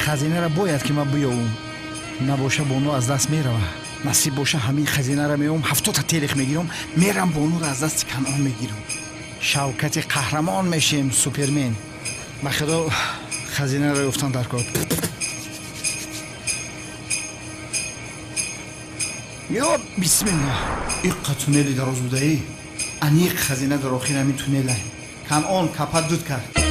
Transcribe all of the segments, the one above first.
хазинаро бояд ки ман биёвум. Набоша бону аз даст мерава. Насиб боша ҳамин хазинаро меёвум, 70 телех мегирам, мерам бонуро аз дасти Канъон мегирам. Шавкати қаҳрамон мешем, супермен. ба худо хазинаро ёфтан дар кор. Ё бисмилла. Иққа туннели дароз будаи. Аниқ хазина дар охир ҳамин туннелай. Канъон капат дуд кард.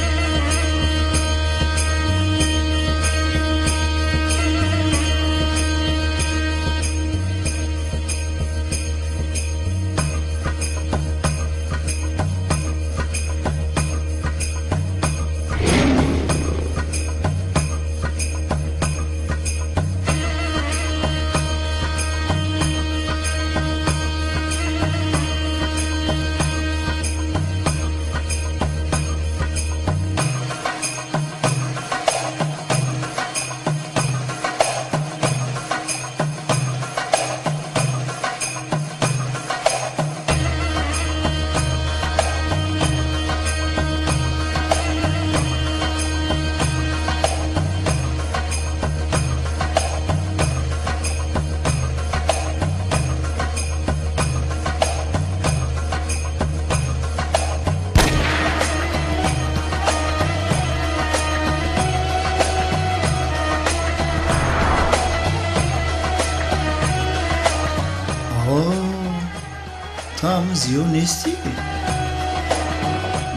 Там зионисти.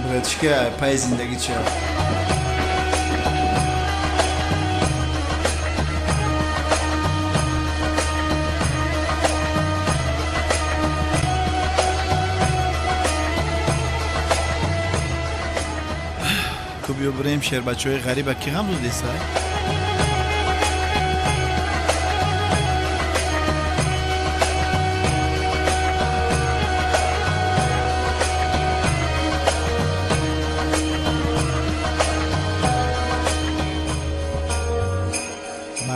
Братишка, пай зиндаги ча. تو بیا بریم شهر بچه‌های غریب کی هم بود دیسا.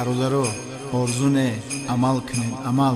برادرو آرزو نه عمل کنید عمل